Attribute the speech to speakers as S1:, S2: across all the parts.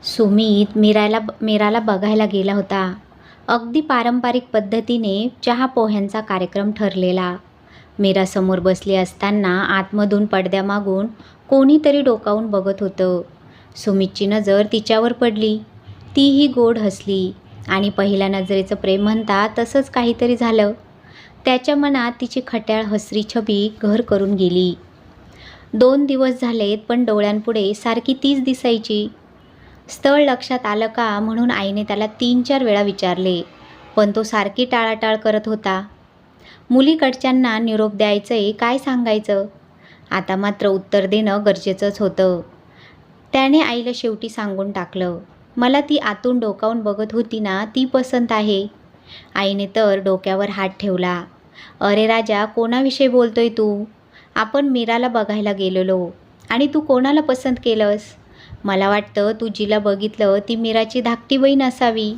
S1: सुमित मीराला बघायला गेला होता. अगदी पारंपरिक पद्धतीने चहा पोह्यांचा कार्यक्रम ठरलेला. मीरा समोर बसली असताना आतमधून पडद्यामागून कोणीतरी डोकावून बघत होतं. सुमितची नजर तिच्यावर पडली. तीही गोड हसली आणि पहिल्या नजरेचं प्रेम म्हणता तसंच काहीतरी झालं. त्याच्या मनात तिची खट्याळ हसरी छबी घर करून गेली. 2 दिवस झालेत पण डोळ्यांपुढे सारखी तीच दिसायची. स्थळ लक्षात आलं का म्हणून आईने त्याला 3-4 वेळा विचारले, पण तो सारखी टाळाटाळ करत होता. मुलीकडच्यांना निरोप द्यायचंय काय सांगायचं? आता मात्र उत्तर देणं गरजेचंच होतं. त्याने आईला शेवटी सांगून टाकलं, मला ती आतून डोकावून बघत होती ना ती पसंत आहे. आईने तर डोक्यावर हात ठेवला. अरे राजा, कोणाविषयी बोलतोय तू? आपण मीराला बघायला गेलेलो आणि तू कोणाला पसंत केलंस? मला वाटतं तू जिला बघितलं ती मीराची धाकटी बहीण असावी.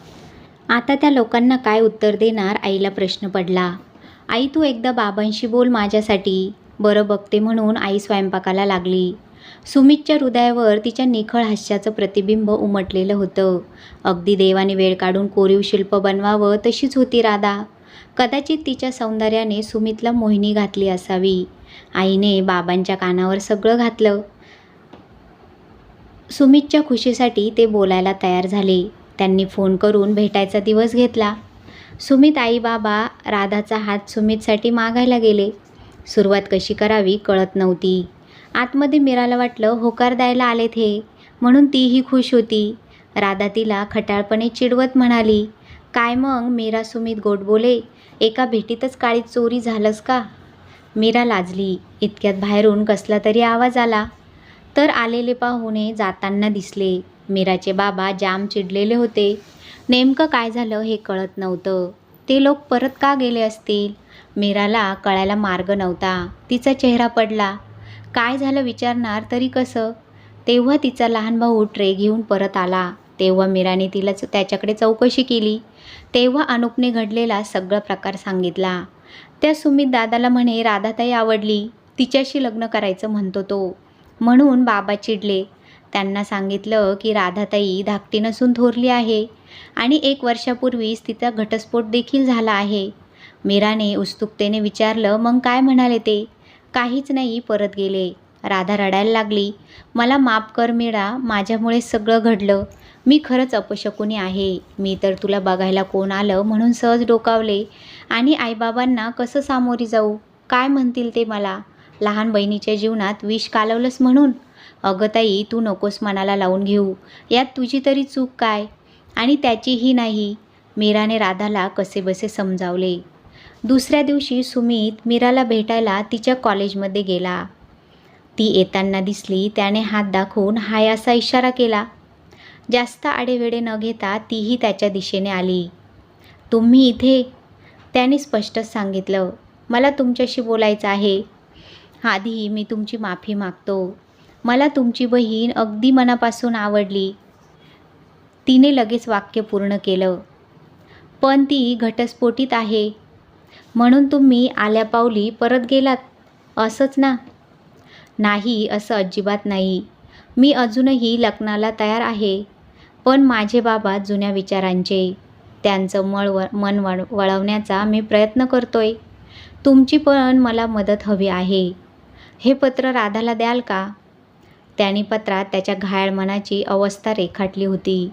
S1: आता त्या लोकांना काय उत्तर देणार आईला प्रश्न पडला. आई तू एकदा बाबांशी बोल माझ्यासाठी. बरं बघते म्हणून आई स्वयंपाकाला लागली. सुमितच्या हृदयावर तिच्या निखळ हास्याचं प्रतिबिंब उमटलेलं होतं. अगदी देवाने वेळ काढून कोरीव शिल्प बनवावं तशीच होती राधा. कदाचित तिच्या सौंदर्याने सुमितला मोहिनी घातली असावी. आईने बाबांच्या कानावर सगळं घातलं. सुमितच्या खुशीसाठी ते बोलायला तयार झाले. त्यांनी फोन करून भेटायचा दिवस घेतला. सुमित, आई, बाबा राधाचा हात सुमितसाठी मागायला गेले. सुरुवात कशी करावी कळत नव्हती. आतमध्ये मीराला वाटलं होकार द्यायला आलेत हे, म्हणून तीही खुश होती. राधा तिला खट्याळपणे चिडवत म्हणाली, काय मग मीरा? सुमित गोड बोले, एका भेटीतच काळी चोरी झालंस का? मीरा लाजली. इतक्यात बाहेरून कसला तरी आवाज आला. तर आलेले पाहुणे जाताना दिसले. मीराचे बाबा जाम चिडलेले होते. नेमकं काय झालं हे कळत नव्हतं. ते लोक परत का गेले असतील? मीराला कळायला मार्ग नव्हता. तिचा चेहरा पडला. काय झालं विचारणार तरी कसं? तेव्हा तिचा लहान भाऊ ट्रे घेऊन परत आला. तेव्हा मीराने तिला त्याच्याकडे चौकशी केली. तेव्हा अनुपने घडलेला सगळा प्रकार सांगितला. त्या सुमित दादाला म्हणे राधाताई आवडली, तिच्याशी लग्न करायचं म्हणतो तो. म्हणून बाबा चिडले. त्यांना सांगितलं की राधाताई धाकटी नसून थोरली आहे आणि 1 वर्षापूर्वीच तिचा घटस्फोट देखील झाला आहे. मीराने उत्सुकतेने विचारलं, मग काय म्हणाले ते? काहीच नाही, परत गेले. राधा रडायला लागली. मला माफ कर मीरा, माझ्यामुळे सगळं घडलं. मी खरंच अपशकुनी आहे. मी तर तुला बघायला कोण आलं म्हणून सहज डोकावले आणि आईबाबांना कसं सामोरी जाऊ? काय म्हणतील ते मला? लहान बहिणीच्या जीवनात विष कालवलंस म्हणून? अगं ताई, तू नकोस मनाला लावून घेऊ. यात तुझी तरी चूक काय? आणि त्याचीही नाही. मीराने राधाला कसेबसे समजावले. दुसऱ्या दिवशी सुमित मीराला भेटायला तिच्या कॉलेजमध्ये गेला. ती येताना दिसली. त्याने हात दाखवून हाय असा इशारा केला. जास्त आडेवेडे न घेता तीही त्याच्या दिशेने आली. तुम्ही इथे? त्याने स्पष्टच सांगितलं, मला तुमच्याशी बोलायचं आहे. आधी मी तुमची माफी मागतो. मला तुमची बहीण अगदी मनापासून आवडली. तिने लगेच वाक्य पूर्ण केलं. पण ती घटस्फोटीत आहे. म्हणून तुम्ही आल्यापावली परत गेलात, असंच ना? नाही, असं अजिबात नाही. मी अजूनही लग्नाला तयार आहे. पण माझे बाबा जुन्या विचारांचे. त्यांचं मन वळवण्याचा मी प्रयत्न करतोय. तुमची पण मला मदत हवी आहे. हे पत्र राधाला द्याल का? त्याने पत्रात त्याच्या घायाळ मनाची अवस्था रेखाटली होती.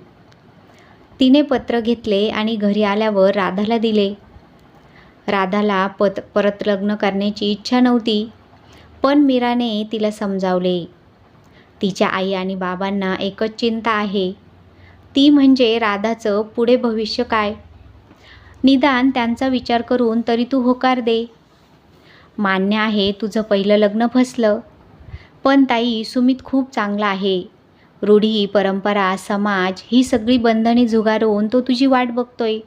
S1: तिने पत्र घेतले आणि घरी आल्यावर राधाला दिले. राधाला परत लग्न करण्याची इच्छा नव्हती, पण मीराने तिला समजावले. तिच्या आई आणि बाबांना एकच चिंता आहे, ती म्हणजे राधाचं पुढे भविष्य काय. निदान त्यांचा विचार करून तरी तू होकार दे. मान्य आहे तुझं पहिलं लग्न फसलं, पण ताई सुमित खूप चांगला आहे. रूढी, परंपरा, समाज ही सगळी बंधने झुगारून तो तुझी वाट बघतोय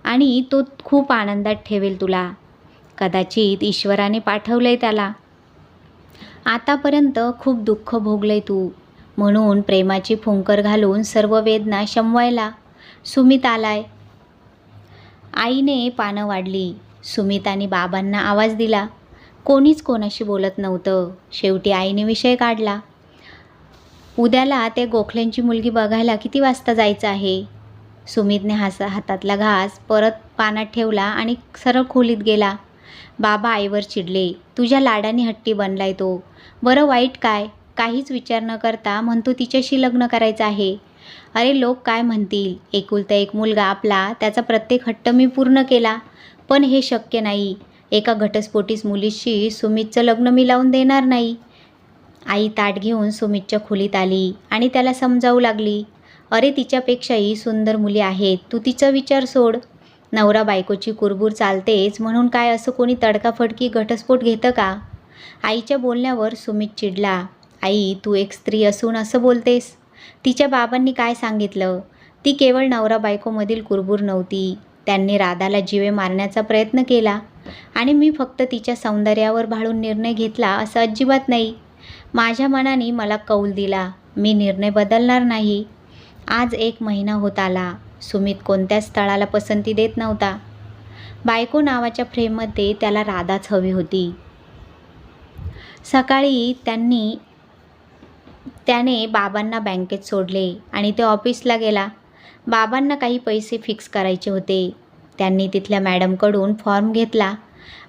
S1: आणि तो खूप आनंदात ठेवेल तुला. कदाचित ईश्वराने पाठवलंय त्याला. आतापर्यंत खूप दुःख भोगलंय तू, म्हणून प्रेमाची फुंकर घालून सर्व वेदना शमवायला सुमित आलाय. आईने पानं वाढली. सुमित आणि बाबांना आवाज दिला. कोणीच कोणाशी बोलत नव्हतं. शेवटी आईने विषय काढला. उद्याला ते गोखल्यांची मुलगी बघायला किती वाजता जायचं आहे? सुमितने हातातला घास परत पानात ठेवला आणि सरळ खोलीत गेला. बाबा आईवर चिडले. तुझ्या लाडाने हट्टी बनलाय तो. बरं वाईट काय? काहीच विचार न करता म्हणतो तिच्याशी लग्न करायचं आहे. अरे लोक काय म्हणतील? एकुलता एक मुलगा आपला, त्याचा प्रत्येक हट्ट मी पूर्ण केला. पण हे शक्य नाही. एका घटस्फोटीस मुलीशी सुमितचं लग्न मी लावून देणार नाही. आई ताट घेऊन सुमितच्या खोलीत आली आणि त्याला समजावू लागली. अरे तिच्यापेक्षाही सुंदर मुली आहेत. तू तिचा विचार सोड. नवरा बायकोची कुरबूर चालतेच म्हणून काय असं कोणी तडकाफडकी घटस्फोट घेतं का? आईच्या बोलण्यावर सुमित चिडला. आई, तू एक स्त्री असून असं बोलतेस? तिच्या बाबांनी काय सांगितलं? ती केवळ नवरा बायकोमधील कुरबूर नव्हती. त्यांनी राधाला जीवे मारण्याचा प्रयत्न केला आणि मी फक्त तिच्या सौंदर्यावर भाळून निर्णय घेतला असं अजिबात नाही. माझ्या मनाने मला कौल दिला. मी निर्णय बदलणार नाही. आज 1 महिना होत आला. सुमित कोणत्याच स्थळाला पसंती देत नव्हता. बायको नावाच्या फ्रेममध्ये त्याला राधाच हवी होती. सकाळी त्याने बाबांना बँकेत सोडले आणि ते ऑफिसला गेला. बाबांना काही पैसे फिक्स करायचे होते. त्यांनी तिथल्या मॅडमकडून फॉर्म घेतला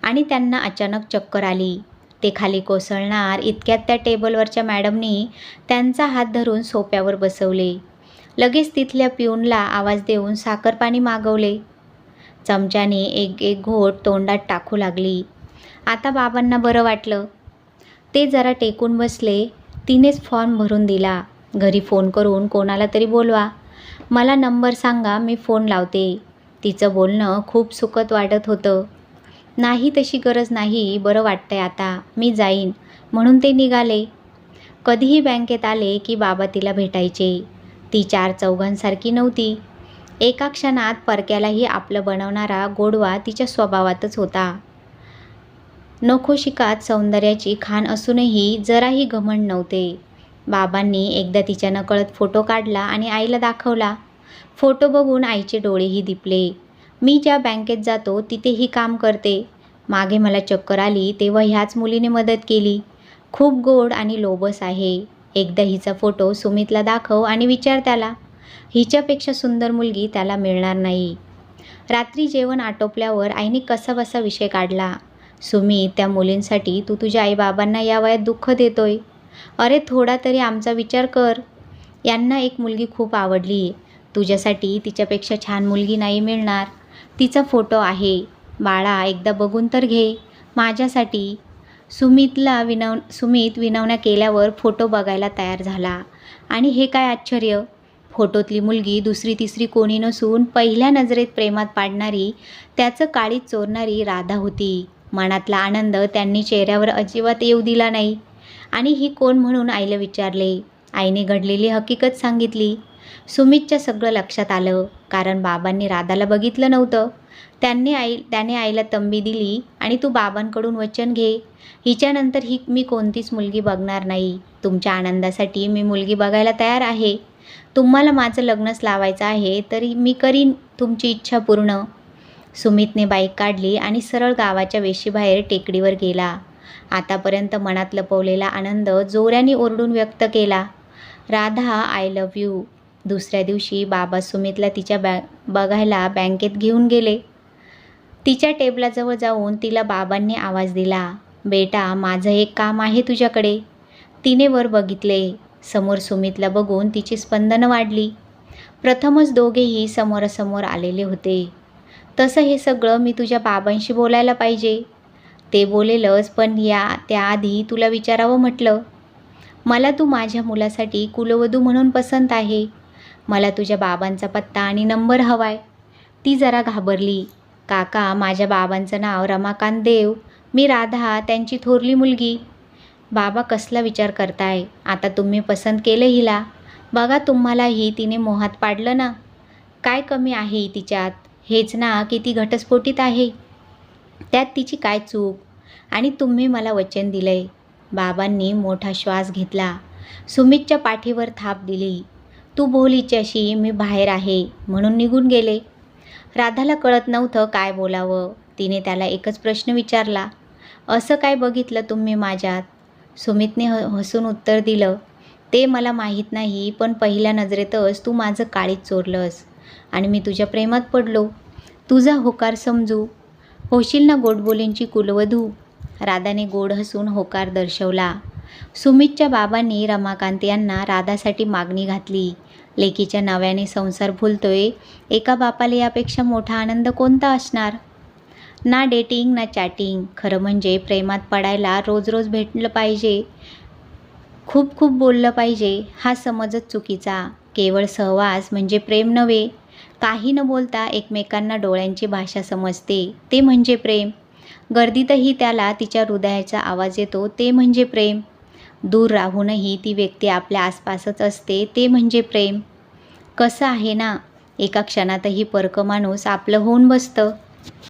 S1: आणि त्यांना अचानक चक्कर आली. ते खाली कोसळणार इतक्यात त्या टेबलवरच्या मॅडमनी त्यांचा हात धरून सोफ्यावर बसवले. लगेच तिथल्या पिऊनला आवाज देऊन साखरपाणी मागवले. चमच्याने एक एक घोट तोंडात टाकू लागली. आता बाबांना बरं वाटलं. ते जरा टेकून बसले. तिनेच फॉर्म भरून दिला. घरी फोन करून कोणाला तरी बोलवा. मला नंबर सांगा, मी फोन लावते. तिचं बोलणं खूप सुखद वाटत होतं. नाही तशी गरज नाही, बरं वाटतंय आता, मी जाईन म्हणून ते निघाले. कधीही बँकेत आले की बाबा तिला भेटायचे. ती 4 चौघांसारखी नव्हती. एका क्षणात परक्यालाही आपलं बनवणारा गोडवा तिच्या स्वभावातच होता. नखोशिकात सौंदर्याची खाण असूनही जराही घमंड नव्हते. बाबांनी एकदा तिच्या नकळत फोटो काढला आणि आईला दाखवला. फोटो बघून आईचे डोळेही दिपले. मी ज्या बँकेत जातो तिथे ही काम करते. मागे मला चक्कर आली तेव्हा ह्याच मुलीने मदत केली. खूप गोड आणि लोभस आहे. एकदा हिचा फोटो सुमितला दाखव आणि विचार त्याला. हिच्यापेक्षा सुंदर मुलगी त्याला मिळणार नाही. रात्री जेवण आटोपल्यावर आईने कसाबसा विषय काढला. सुमित, त्या मुलींसाठी तू तुझ्या आईबाबांना या वयात दुःख देतोय. अरे थोडा तरी आमचा विचार कर. यांना एक मुलगी खूप आवडली. तुझ्यासाठी तिच्यापेक्षा छान मुलगी नाही मिळणार. तिचा फोटो आहे. बाळा, एकदा बघून तर घे माझ्यासाठी. सुमित विनवण्या केल्यावर फोटो बघायला तयार झाला. आणि हे काय आश्चर्य, फोटोतली मुलगी दुसरी तिसरी कोणी नसून पहिल्या नजरेत प्रेमात पाडणारी, त्याचं काळीज चोरणारी राधा होती. मनातला आनंद त्यांनी चेहऱ्यावर अजिबात येऊ दिला नाही. आणि ही कोण म्हणून आईला विचारले. आईने घडलेली हकीकत सांगितली. सुमितच्या सगळं लक्षात आलं, कारण बाबांनी राधाला बघितलं नव्हतं. त्याने आईला तंबी दिली आणि तू बाबांकडून वचन घे, हिच्यानंतर मी कोणतीच मुलगी बघणार नाही. तुमच्या आनंदासाठी मी मुलगी बघायला तयार आहे. तुम्हाला माझं लग्नच लावायचं आहे तरी मी करीन तुमची इच्छा पूर्ण. सुमितने बाईक काढली आणि सरळ गावाच्या वेशीबाहेर टेकडीवर गेला. आतापर्यंत मनात लपवलेला आनंद जोराने ओरडून व्यक्त केला. Radha, I love you. दुसऱ्या दिवशी बाबा सुमितला तिच्या बघायला बँकेत घेऊन गेले. तिच्या टेबलाजवळ जाऊन तिला बाबांनी आवाज दिला. बेटा, माझं एक काम आहे तुझ्याकडे. तिने वर बघितले. समोर सुमितला बघून तिची स्पंदनं वाढली. प्रथमच दोघेही समोरासमोर आलेले होते. तसं हे सगळं मी तुझ्या बाबांशी बोलायला पाहिजे. ते बोलेलच, पण त्याआधी तुला विचारावं म्हटलं. मला तू माझ्या मुलासाठी कुलवधू म्हणून पसंत आहे. मला तुझ्या बाबांचा पत्ता आणि नंबर हवाय. ती जरा घाबरली. काका, माझ्या बाबांचं नाव रमाकांत देव. मी राधा, त्यांची थोरली मुलगी. बाबा, कसला विचार करताय? आता तुम्ही पसंत केलं हिला. बघा, तुम्हालाही तिने मोहात पाडलं ना. काय कमी आहे तिच्यात? हेच ना की ती घटस्फोटीत आहे. त्यात तिची काय चूक? आणि तुम्ही मला वचन दिलंय. बाबांनी मोठा श्वास घेतला. सुमितच्या पाठीवर थाप दिली. तू बोल हिच्याशी, मी बाहेर आहे म्हणून निघून गेले. राधाला कळत नव्हतं काय बोलावं. तिने त्याला एकच प्रश्न विचारला. असं काय बघितलं तुम्ही माझ्यात? सुमितने हसून उत्तर दिलं. ते मला माहीत नाही, पण पहिल्या नजरेतच तू माझं काळीज चोरलंस आणि मी तुझ्या प्रेमात पडलो. तुझा होकार समजू. होशील ना गोडबोलींची कुलवधू. राधाने गोड हसून होकार दर्शवला. सुमितच्या बाबांनी रमाकांत यांना राधासाठी मागणी घातली. लेकीच्या नव्याने संसार फुलतोय, एका बापाला यापेक्षा मोठा आनंद कोणता असणार. ना डेटिंग ना चॅटिंग, खरं म्हणजे प्रेमात पडायला रोज रोज भेटलं पाहिजे, खूप खूप बोललं पाहिजे, हा समजच चुकीचा. केवळ सहवास म्हणजे प्रेम नव्हे. काही न बोलता एकमेकांना डोळ्यांची भाषा समजते, ते म्हणजे प्रेम. गर्दीतही त्याला तिच्या हृदयाचा आवाज येतो, ते म्हणजे प्रेम. दूर राहूनही ती व्यक्ती आपल्या आसपासच असते, ते म्हणजे प्रेम. कसं आहे ना, एका क्षणातही परकं माणूस आपलं होऊन बसतं.